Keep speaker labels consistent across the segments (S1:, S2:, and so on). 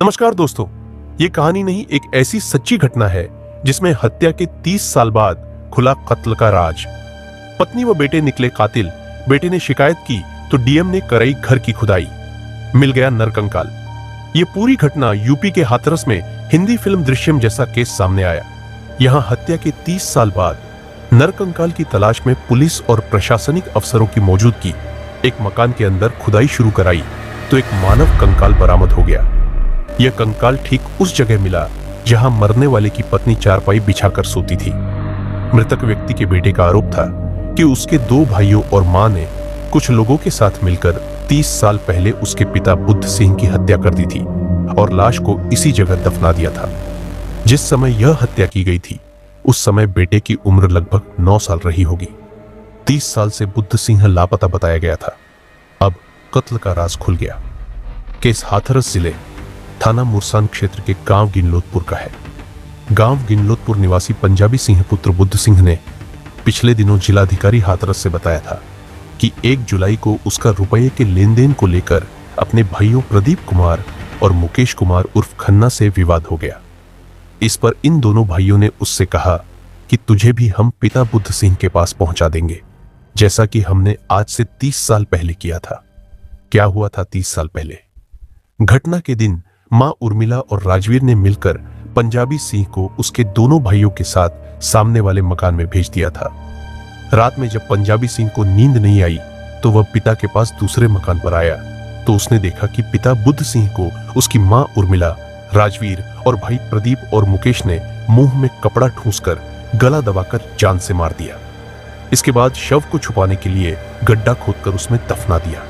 S1: नमस्कार दोस्तों, ये कहानी नहीं एक ऐसी सच्ची घटना है जिसमें हत्या के 30 साल बाद खुला कत्ल का राज। पत्नी व बेटे निकले कातिल। बेटे ने शिकायत की तो डीएम ने कराई घर की खुदाई। मिल गया नरकंकाल। ये पूरी घटना यूपी के हाथरस में हिंदी फिल्म दृश्यम जैसा केस सामने आया। यहाँ हत्या के 30 साल बाद नरकंकाल की तलाश में पुलिस और प्रशासनिक अफसरों की मौजूदगी एक मकान के अंदर खुदाई शुरू कराई तो एक मानव कंकाल बरामद हो गया। यह कंकाल ठीक उस जगह मिला जहां मरने वाले की पत्नी चारपाई बिछाकर सोती थी। मृतक व्यक्ति के बेटे का आरोप था कि उसके 2 भाइयों और मां ने कुछ लोगों के साथ मिलकर 30 साल पहले उसके पिता बुद्ध सिंह की हत्या कर दी थी और लाश को इसी जगह दफना दिया था। जिस समय यह हत्या की गई थी उस समय बेटे की उम्र लगभग 9 साल रही होगी। 30 साल से बुद्ध सिंह लापता बताया गया था। अब कत्ल का राज खुल गया। केस हाथरस जिले थाना मुरसान क्षेत्र के गांव गिनलोतपुर का है। गांव गिनलोतपुर निवासी पंजाबी सिंह पुत्र बुद्ध सिंह ने पिछले दिनों जिलाधिकारी हाथरस से बताया था कि 1 जुलाई को उसका रुपये के लेन देन को लेकर अपने भाइयों प्रदीप कुमार और मुकेश कुमार उर्फ खन्ना से विवाद हो गया। इस पर इन दोनों भाइयों ने उससे कहा कि तुझे भी हम पिता बुद्ध सिंह के पास पहुंचा देंगे, जैसा कि हमने आज से 30 साल पहले किया था। क्या हुआ था 30 साल पहले? घटना के दिन मां उर्मिला और राजवीर ने मिलकर पंजाबी सिंह को उसके दोनों भाइयों के साथ सामने वाले मकान में भेज दिया था। रात में जब पंजाबी सिंह को नींद नहीं आई तो वह पिता के पास दूसरे मकान पर आया तो उसने देखा कि पिता बुद्ध सिंह को उसकी मां उर्मिला, राजवीर और भाई प्रदीप और मुकेश ने मुंह में कपड़ा ठूंसकर गला दबाकर जान से मार दिया। इसके बाद शव को छुपाने के लिए गड्ढा खोदकर उसमें दफना दिया।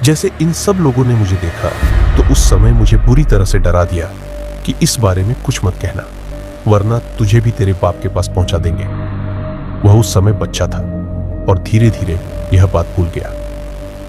S1: जैसे इन सब लोगों ने मुझे देखा तो उस समय मुझे बुरी तरह से डरा दिया कि इस बारे में कुछ मत कहना, वरना तुझे भी तेरे बाप के पास पहुंचा देंगे। वह उस समय बच्चा था और धीरे धीरे यह बात भूल गया।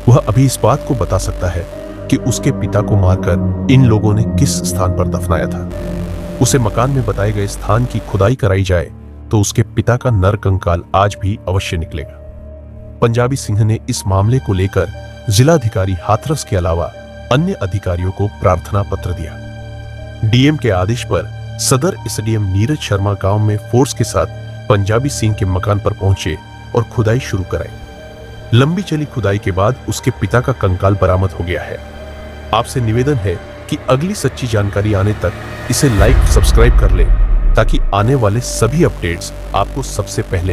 S1: वह अभी इस बात को बता सकता है कि उसके पिता को मारकर इन लोगों ने किस स्थान पर दफनाया था। उसे मकान में बताए गए स्थान की खुदाई कराई जाए तो उसके पिता का नरकंकाल आज भी अवश्य निकलेगा। पंजाबी सिंह ने इस मामले को लेकर जिलाधिकारी हाथरस के अलावा अन्य अधिकारियों को प्रार्थना पत्र दिया। डीएम के आदेश पर सदर एसडीएम नीरज शर्मा गांव में फोर्स के साथ पंजाबी सिंह के मकान पर पहुंचे और खुदाई शुरू कराई। लंबी चली खुदाई के बाद उसके पिता का कंकाल बरामद हो गया है। आपसे निवेदन है कि अगली सच्ची जानकारी आने तक इसे लाइक सब्सक्राइब कर लें ताकि आने वाले सभी अपडेट्स आपको सबसे पहले